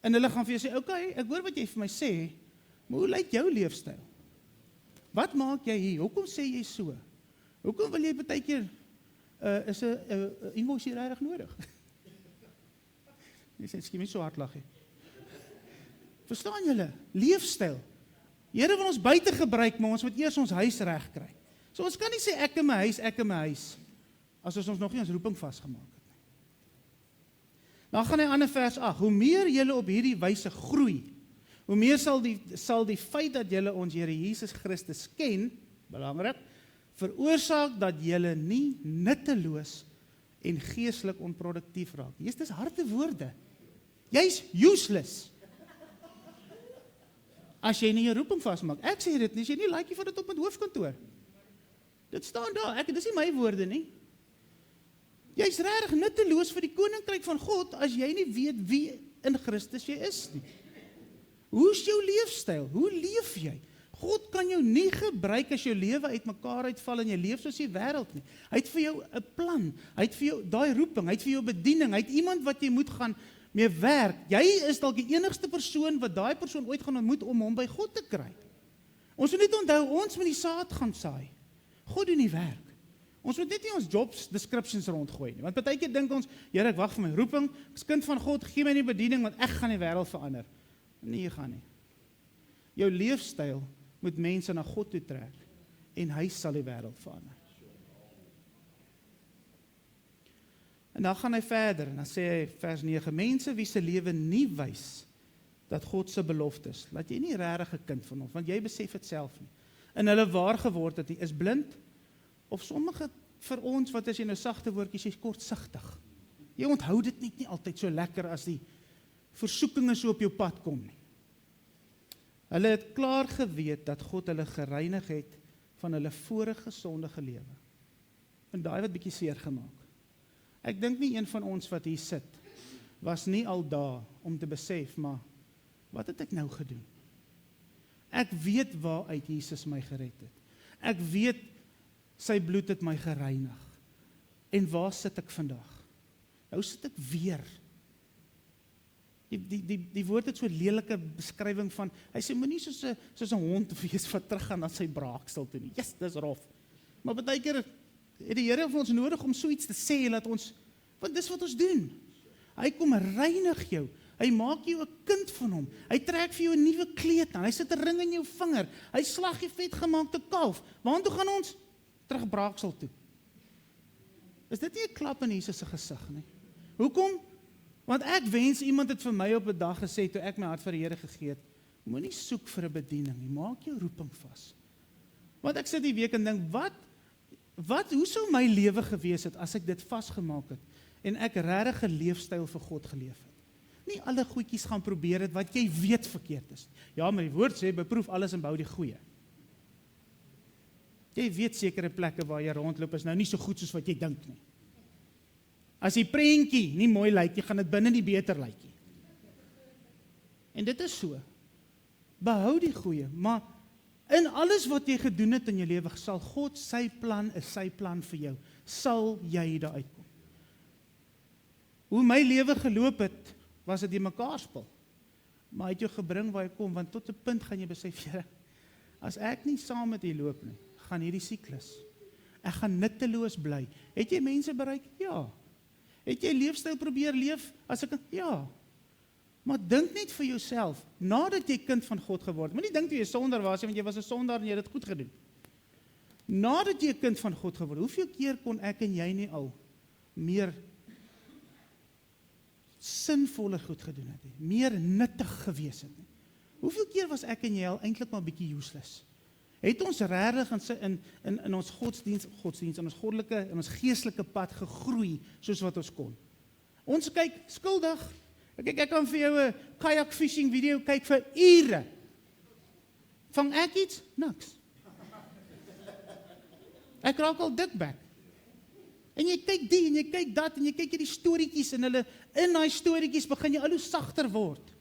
En hulle gaan vir jou sê, okay, ek hoor wat jy vir my sê, maar hoe lyk jou leefstyl? Wat maak jy hier? Hoekom sê jy so? Hoekom wil jy partykeer is 'n invoice hier regtig nodig? Jy sê skien nie so hard lag nie. Verstaan julle? Leefstyl. Here wil ons buite gebruik, maar ons moet eers ons huis reg kry. So ons kan nie sê ek in my huis, as ons nog nie ons roeping vasgemaak het nie. Dan gaan hy aan in vers 8, hoe meer julle op hierdie wyse groei, hoe meer sal die feit dat julle ons Here Jesus Christus ken, belangrik, veroorsaak dat julle nie nutteloos en geestelik onproduktief raak. Dis harde woorde. Jy's useless. As jy nie jou roeping vasmaak. Ek sê dit nie, as jy nie laaitjie van dit op met hoofkantoor. Dit staan daar, dis nie my woorde nie. Jy's regtig nutteloos vir die koninkryk van God as jy nie weet wie in Christus jy is nie. Hoe is jou leefstyl? Hoe leef jy? God kan jou nie gebruik as jou lewe uitmekaar uitval en jy leef soos die wêreld nie. Hy het vir jou 'n plan, hy het vir jou daai roeping, hy het vir jou bediening, hy het iemand wat jy moet gaan mee werk. Jy is dalk die enigste persoon wat daai persoon ooit gaan ontmoet om hom by God te kry. Ons moet net onthou, ons moet die saad gaan saai. God doen die werk. Ons moet net nie ons jobs descriptions rondgooi nie, want partykeer dink ons, Here, ek wag vir my roeping, as kind van God, gee my die bediening want ek gaan die wêreld verander. Nee, jy gaan nie. Jou leefstyl moet mense na God toe trek en hy sal die wêreld verander. En dan gaan hy verder en dan sê hy vers 9, mense wie se lewe nie wys dat God se beloftes, laat jy nie regtig 'n kind van hom, want jy besef dit self nie. En hulle waar geword het, is blind, of sommige vir ons, wat as jy nou sagte woordjies, jy's kortsigtig. Jy onthou dit nie altyd so lekker as die versoekinge so op jou pad kom nie. Hulle het klaar geweet dat God hulle gereinig het van hulle vorige sondige lewe. En daai wat bietjie seer gemaak. Ek dink nie een van ons wat hier sit, was nie al daar om te besef, maar wat het ek nou gedoen? Ek weet waaruit Jesus my gered het. Ek weet sy bloed het my gereinig. En waar sit ek vandag? Nou sit ek weer. Die woord het so 'n lelike beskrywing van, hy sê moenie soos 'n hond wees wat teruggaan na sy braaksel toe nie. Yes, dis rof. Maar baie keer het die Here vir ons nodig om so iets te sê, laat ons, want dis wat ons doen. Hy kom reinig jou. Hy maak jou 'n kind van hom. Hy trek vir jou 'n nuwe kleed aan. Hy sit 'n ring in jou vinger. Hy slag die vetgemaakte kalf. Waartoe gaan ons? Terug braaksel toe. Is dit nie 'n klap in Jesus se gesig nie? Hoekom? Want ek wens iemand het vir my op 'n dag gesê, toe ek my hart vir die Here gegee het, moenie soek vir 'n bediening nie, maak jou roeping vas. Want ek sit die week en dink, hoe sou my lewe gewees het as ek dit vasgemaak het en ek regtig 'n leefstyl vir God geleef het? Nie alle goedjies gaan probeer het wat jy weet verkeerd is. Ja, maar die woord sê, beproef alles en bou die goeie. Jy weet sekere plekke waar jy rondloop is nou nie so goed soos wat jy dink nie. As die prentjie nie mooi lyk, jy gaan dit binne nie beter lyk nie. En dit is so. Behou die goeie, maar in alles wat jy gedoen het in jou lewe, sal God sy plan is sy plan vir jou. Sal jy daar uitkom. Hoe my lewe geloop het, was dit die mekaar spil. Maar hy het jou gebring waar jy kom, want tot 'n punt gaan jy besef, Here, as ek nie saam met U loop nie, gaan hierdie siklus. Ek gaan nutteloos bly. Het jy mense bereik? Ja. Het jy leefstyl probeer leef? Ja. Maar dink net vir jouself, nadat jy kind van God geword, moenie dink toe jy sondaar was, want jy was 'n sondaar en jy het dit goed gedoen. Nadat jy 'n kind van God geword, hoeveel keer kon ek en jy nie al meer sinvolle goed gedoen het nie, meer nuttig gewees het nie? Hoeveel keer was ek en jy al eintlik maar bietjie useless? Het ons regtig in ons godsdiens, in ons goddelike, in ons geestelike pad gegroei, soos wat ons kon? Ons kyk skuldig. Ek kan vir jou 'n kayak fishing video kyk vir ure. Vang ek iets? Niks. Ek raak al dikbek. En jy kyk die, en jy kyk dat, en jy kyk hierdie storieetjies, en hulle, in daai storieetjies begin jy al hoe sagter word.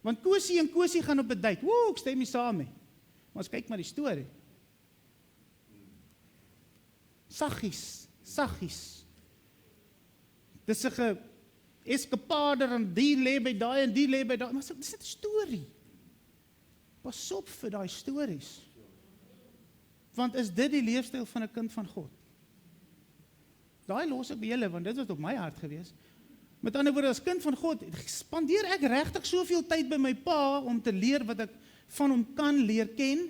Want Kosie en Kosie gaan op 'n date. Woe, ek stem nie saam nie. Maar ons kyk maar die storie. Saggies. Dis 'n eskapader, en die lê by daai, en die lê by daai. Maar dis net 'n storie. Pas op vir daai stories. Want is dit die leefstyl van 'n kind van God? Daai los ek by julle, want dit was op my hart gewees. Met ander woorde, as kind van God, spandeer ek regtig soveel tyd by my pa om te leer wat ek van hom kan leer ken,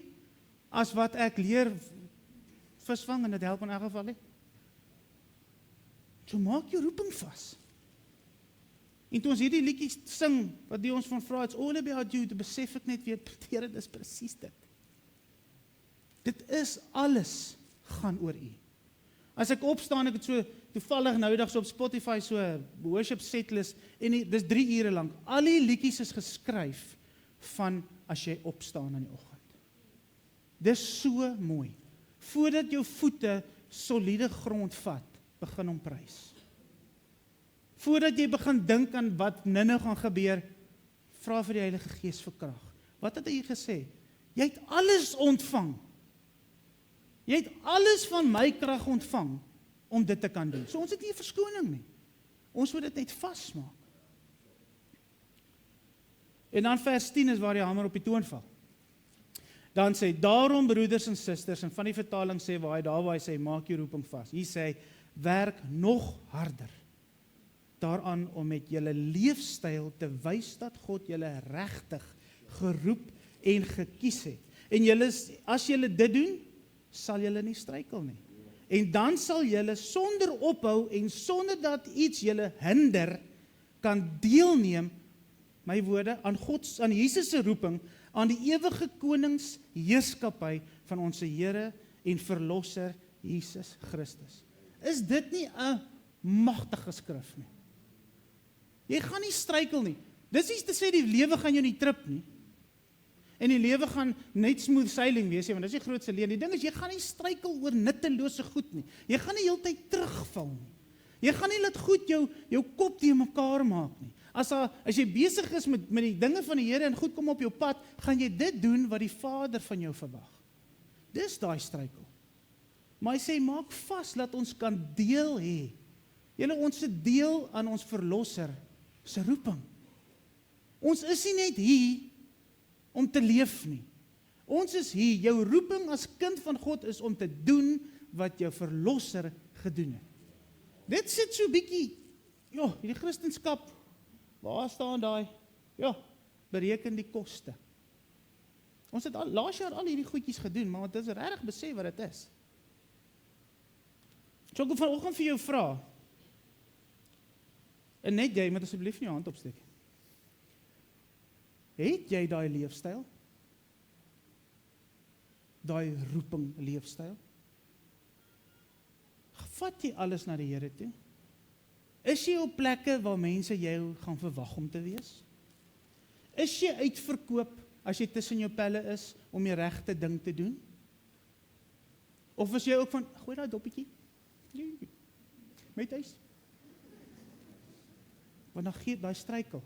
as wat ek leer visvang, en dit help in elk geval nie. So maak jou roeping vas. En toe ons hierdie liedjies sing, wat die ons van vra, it's all about you, te besef ek net weer, Here, dis presies dit. Dit is alles gaan oor U. As ek opstaan, ek het so toevallig noudag so op Spotify so 'n worship setlist, en dis 3 ure lank. Al die liedjies is geskryf van as jy opstaan in die oggend. Dis so mooi. Voordat jou voete soliede grond vat, begin hom prys. Voordat jy begin dink aan wat nou gaan gebeur, vra vir die Heilige Gees vir krag. Wat het hy gesê? Jy het alles ontvang. Jy het alles van my krag ontvang om dit te kan doen. So ons het nie 'n verskoning nie. Ons moet dit net vasmaak. En dan vers 10 is waar die hamer op die toon val. Dan sê, daarom broeders en susters, en van die vertaling sê daar waar hy sê, maak jou roeping vas. Hier sê hy, werk nog harder daaraan om met julle leefstyl te wys dat God julle regtig geroep en gekies het. En julle, as julle dit doen, sal julle nie struikel nie. En dan sal julle sonder ophou en sonder dat iets julle hinder, kan deelneem, my woorde, aan Jesus se roeping, aan die ewige koningsheerskappy van ons Here en Verlosser Jesus Christus. Is dit nie 'n magtige skrif nie? Jy gaan nie struikel nie. Dis nie te sê die lewe gaan jou nie trip nie. En die lewe gaan net smooth sailing wees, want dis die grootste leer. Die ding is, jy gaan nie struikel oor nuttelose goed nie. Jy gaan nie heeltyd terugval nie. Jy gaan nie laat goed jou kop te mekaar maak nie. As jy besig is met die dinge van die Here en goed kom op jou pad, gaan jy dit doen wat die Vader van jou verwag. Dis daai struikel. Maar hy sê, maak vas, dat ons kan deel hê. Julle, ons se deel aan ons Verlosser se roeping. Ons is nie net hier om te leef nie. Ons is hier, jou roeping as kind van God is om te doen wat jou Verlosser gedoen het. Dit sit so bietjie, hierdie Christendom, waar staan daai? Bereken die koste. Ons het laas jaar al hierdie goedjies gedoen, maar dit is regtig besef wat dit is. So ek wil vanoggend vir jou vra, en net jy moet asseblief nie jou hand opsteek. Het jy daai leefstyl? Daai roeping leefstyl? Vat jy alles na die Here toe? Is jy op plekke waar mense jou gaan verwag om te wees? Is jy uitverkoop as jy tussen jou pelle is om die regte ding te doen? Of is jy ook van, gooi daai doppietjie, met huis? Want dan gee daai struikel.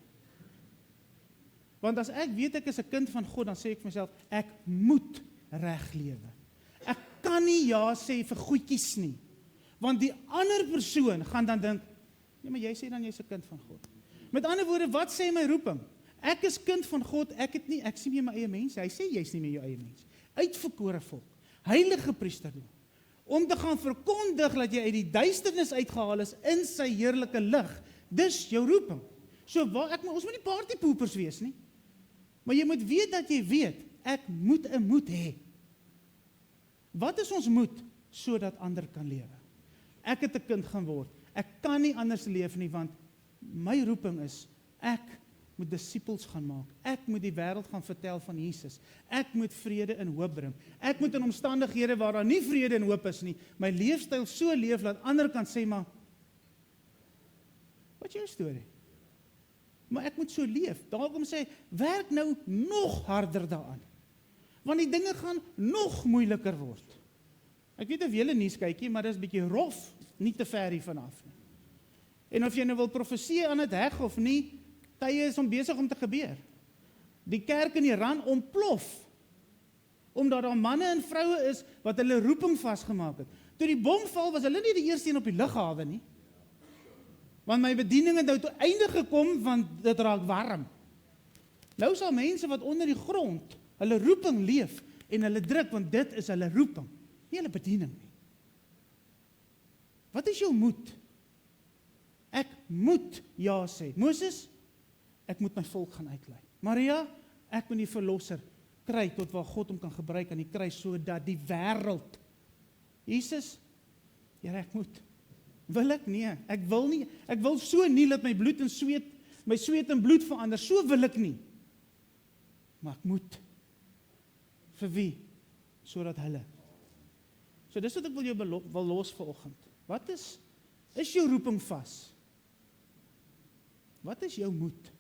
Want as ek weet ek is 'n kind van God, dan sê ek vir myself, ek moet reg lewe. Ek kan nie ja sê vir goedjies nie. Want die ander persoon gaan dan dink, nee, maar jy sê dan jy's 'n kind van God. Met ander woorde, wat sê my roeping? Ek is kind van God, ek sien nie my eie mens, hy sê jy's nie meer jou eie mens. Uitverkore volk, heilige priesterdom, om te gaan verkondig dat jy uit die duisternis uitgehaal is in sy heerlike lig. Dis jou roeping. So ons moet nie partypoopers wees nie. Maar jy moet weet dat jy weet, ek moet 'n moed hê. Wat is ons moed? Sodat ander kan lewe. Ek het 'n kind gaan word. Ek kan nie anders leef nie, want my roeping is, ek moet disippels gaan maak. Ek moet die wêreld gaan vertel van Jesus. Ek moet vrede en hoop bring. Ek moet in omstandighede waar daar nie vrede en hoop is nie, my leefstyl so leef, dat ander kan sê, maar, wat is jou storie? Maar ek moet so leef. Daarom sê, werk nou nog harder daaraan. Want die dinge gaan nog moeiliker word. Ek weet of julle nuus kykie, maar dit is bietjie rof, nie te ver hier vanaf nie. En of jy nou wil profesie aan dit heg of nie, tye is besig om te gebeur. Die kerk in Iran ontplof, omdat daar manne en vroue is, wat hulle roeping vasgemaak het. Toe die bom val, was hulle nie die eerste een op die lughawe nie. Want my bediening het nou tot einde gekom, want dit raak warm. Nou sal mense wat onder die grond hulle roeping leef, en hulle druk, want dit is hulle roeping. nie hulle bediening nie. Wat is jou moed? Ek moet ja sê. Moses, ek moet my volk gaan uitlei. Maria, ek moet die verlosser kry tot waar God hom kan gebruik aan die kruis sodat die wêreld. Jesus, Here, ek moet. Wil ek nie? Ek wil nie. Ek wil so nie dat my bloed en sweet, my sweet en bloed verander. So wil ek nie. Maar ek moet. Vir wie? Sodat hulle. So dis wat ek wil jou wil los vanoggend. Wat is jou roeping vas? Wat is jou moed?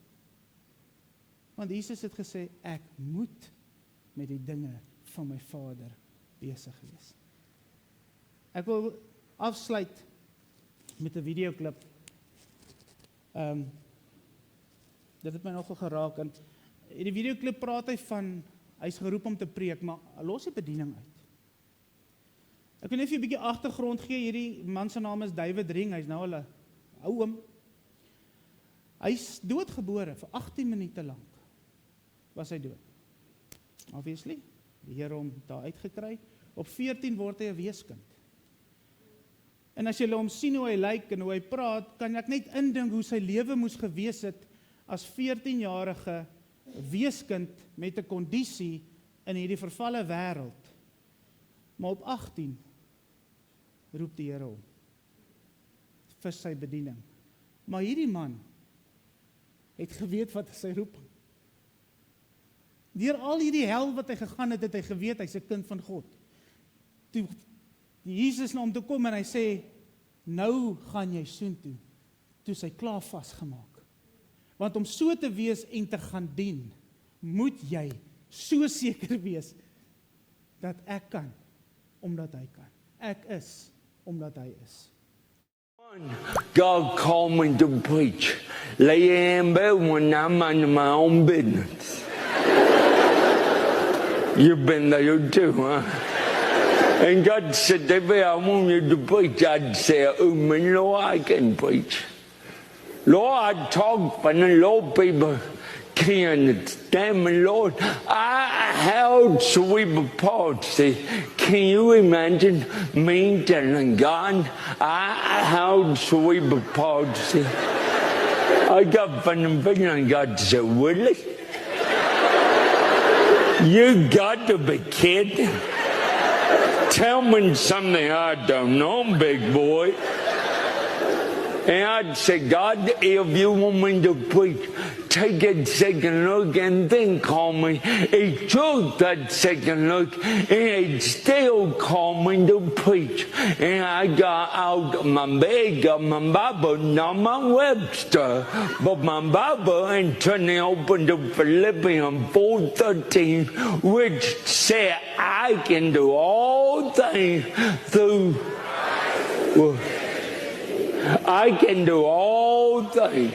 Want Jesus het gesê, ek moet met die dinge van my Vader besig wees. Ek wil afsluit met 'n videoklip. Dit het my nogal geraak. En in die videoklip praat hy van, hy's geroep om te preek, maar los die bediening uit. Ek wil net vir 'n bietjie agtergrond gee. Hierdie man se naam is David Ring. Hy's nou al 'n ou oom. Hy's doodgebore vir 18 minute lank. Was hy dood. Obviously, die Here hom daar uitgekry. Op 14 word hy 'n weeskind. En as jy hom sien hoe hy lyk en hoe hy praat, kan ek net indink hoe sy lewe moes gewees het as 14-jarige weeskind met 'n kondisie in hierdie vervalle wêreld. Maar op 18 roep die Here hom vir sy bediening. Maar hierdie man het geweet wat is sy roeping. Deur al hierdie hel wat hy gegaan het, het hy geweet hy's 'n kind van God. Toe Jesus na hom toe kom en hy sê, nou gaan jy soontoe. Toe is hy klaar vasgemaak. Want om so te wees en te gaan dien, moet jy so seker wees dat ek kan, omdat hy kan. Ek is, omdat hy is. God called me to preach. Lay in bed when I'm on my own business. You've been there too, huh? And God said, David, I want you to preach. I'd say, oh, man, Lord, I can preach. Lord, I talk, but the Lord people can't understand me, Lord. I held cerebral palsy. Can you imagine me telling God I held cerebral palsy? I got from the vision, God said, really? You got to be kidding. Tell me something I don't know, big boy. And I'd say, God, if you want me to preach, take a second look and then call me. He took that second look and he still called me to preach. And I got out my bed, got my Bible, not my Webster, but my Bible, and turned it open to Philippians 4:13, which said, I can do all things through... I can do all things.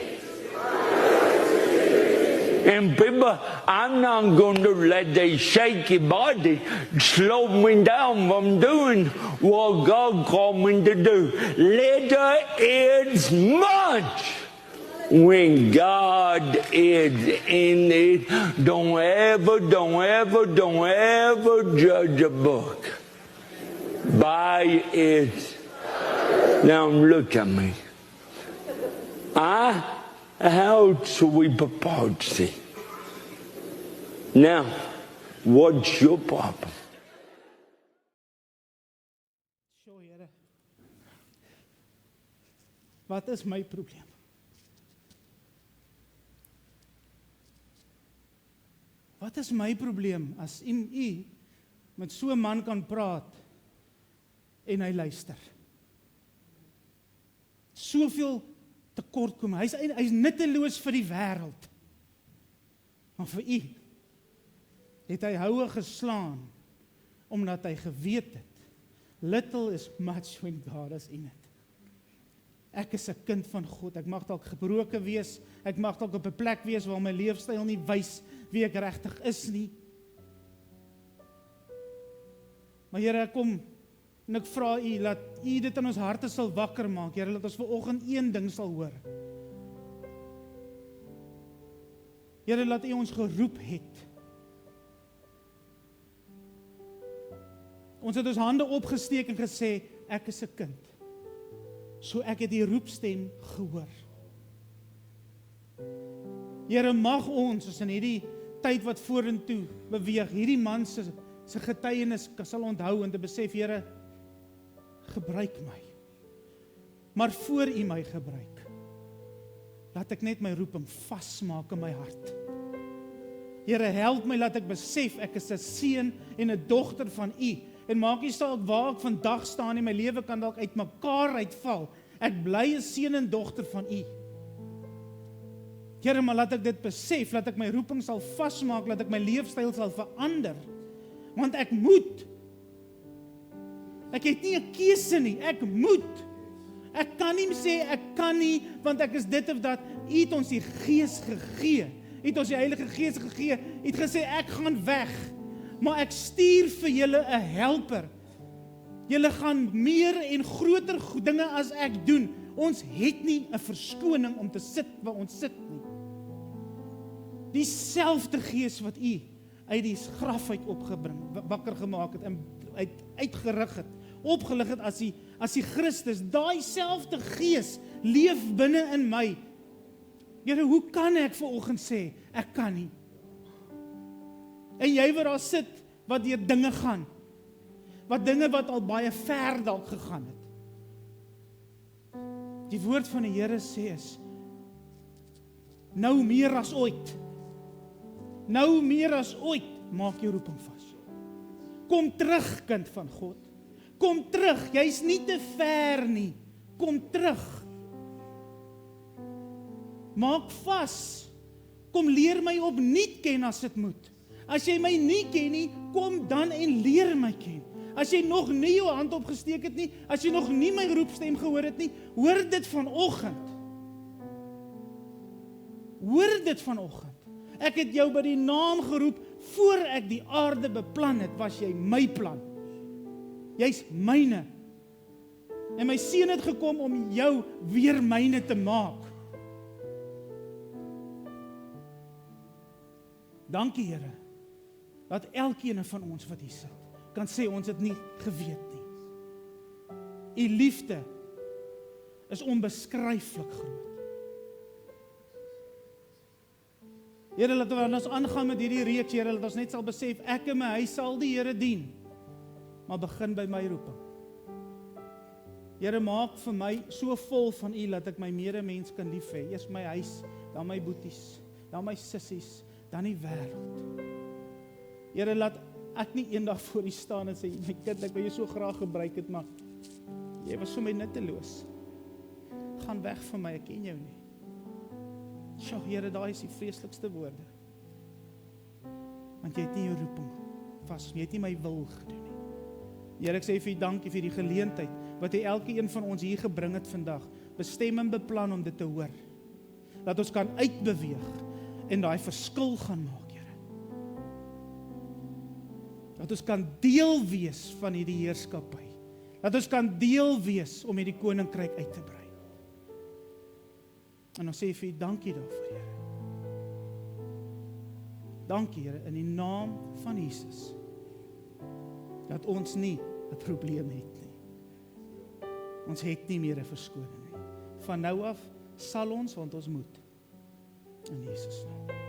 And people, I'm not going to let their shaky body slow me down from doing what God called me to do. Little is much when God is in it. Don't ever judge a book by its... Now look at me. I held cerebral palsy. Now, what's your problem? Sjoe, Here. Wat is my probleem? Wat is my probleem as u met so 'n man kan praat en hy luister? Soveel tekortkom. Hy's nutteloos vir die wêreld. Maar vir u het hy houe geslaan omdat hy geweet het little is much when God is in it. Ek is 'n kind van God. Ek mag dalk gebroken wees. Ek mag dalk op 'n plek wees waar my leefstyl nie wys wie ek regtig is nie. Maar Here, ek kom en ek vra u, laat u dit in ons harte sal wakker maak. Here, laat ons vanoggend een ding sal hoor. Here, laat u ons geroep het Ons het ons hande opgesteek en gesê, ek is 'n kind. So ek het die roepstem gehoor. Here, mag ons in hierdie tyd wat vorentoe beweeg, hierdie man se getuienis sal onthou en te besef, Here, gebruik my. Maar voor U my gebruik, laat ek net my roeping vasmaak in my hart. Here, help my, laat ek besef, ek is 'n seun en 'n dogter van U, en maak nie saak waar ek vandag staan, en my lewe kan dalk uitmekaar uitval, ek bly 'n seun en dogter van U. Here, maar laat ek dit besef, laat ek my roeping sal vasmaak, laat ek my leefstyl sal verander, want ek moet. Ek het nie 'n keuse nie, ek moet. Ek kan nie sê, ek kan nie, want ek is dit of dat. U het ons die Gees gegee, U het ons die Heilige Gees gegee, U het gesê, ek gaan weg, maar ek stuur vir julle 'n helper. Julle gaan meer en groter dinge as ek doen. Ons het nie 'n verskoning om te sit waar ons sit nie. Dieselfde Gees wat U uit die graf uit opgebring, wakker gemaak het, en uitgerig het, opgelig het as die Christus, daai selfde Gees leef binne in my. Here, hoe kan ek vanoggend sê, ek kan nie? En jy wat daar sit, wat deur dinge gaan, dinge wat al baie ver dalk gegaan het. Die woord van die Here sê is, nou meer as ooit, maak jou roeping vas. Kom terug, kind van God. Kom terug, jy's nie te ver nie. Kom terug. Maak vas. Kom leer my opnuut ken as dit moet. As jy my nie ken nie, kom dan en leer my ken. As jy nog nie jou hand opgesteek het nie, as jy nog nie my roepstem gehoor het nie, hoor dit vanoggend. Hoor dit vanoggend. Ek het jou by die naam geroep, voor ek die aarde beplan het, was jy my plan. Jy's myne. En my seun het gekom om jou weer myne te maak. Dankie, Here, dat elkeen van ons wat hier sit, kan sê ons het nie geweet nie. U liefde is onbeskryflik groot. Here, laat ons aangaan met hierdie reeks, Here, laat ons net sal besef, ek en my huis sal die Here dien, maar begin by my roeping. Here, maak vir my so vol van U, dat ek my medemens kan lief hê. Eers my huis, dan my boeties, dan my sissies, dan die wêreld. Here, laat ek nie eendag voor U staan en sê, my kind, ek wil jou so graag gebruik het, maar jy was so my nutteloos. Gaan weg van my, ek ken jou nie. Sjoe, Here, daai is die vreeslikste woorde. Want jy het nie jou roeping vas, jy het nie my wil gedoen nie. Here, ek sê vir U dankie vir die geleentheid, wat U elkeen van ons hier gebring het vandag, bestem en beplan om dit te hoor. Dat ons kan uitbeweeg, en daai verskil gaan maak, Here. Dat ons kan deel wees van hierdie heerskappy. Dat ons kan deel wees om hierdie koninkryk uit te brei. En ons sê vir U dankie daarvoor, Here. Dankie, Here, in die naam van Jesus, dat ons nie 'n probleem het nie. Ons het nie meer 'n verskoning nie. Van nou af sal ons, want ons moet. In Jesus naam.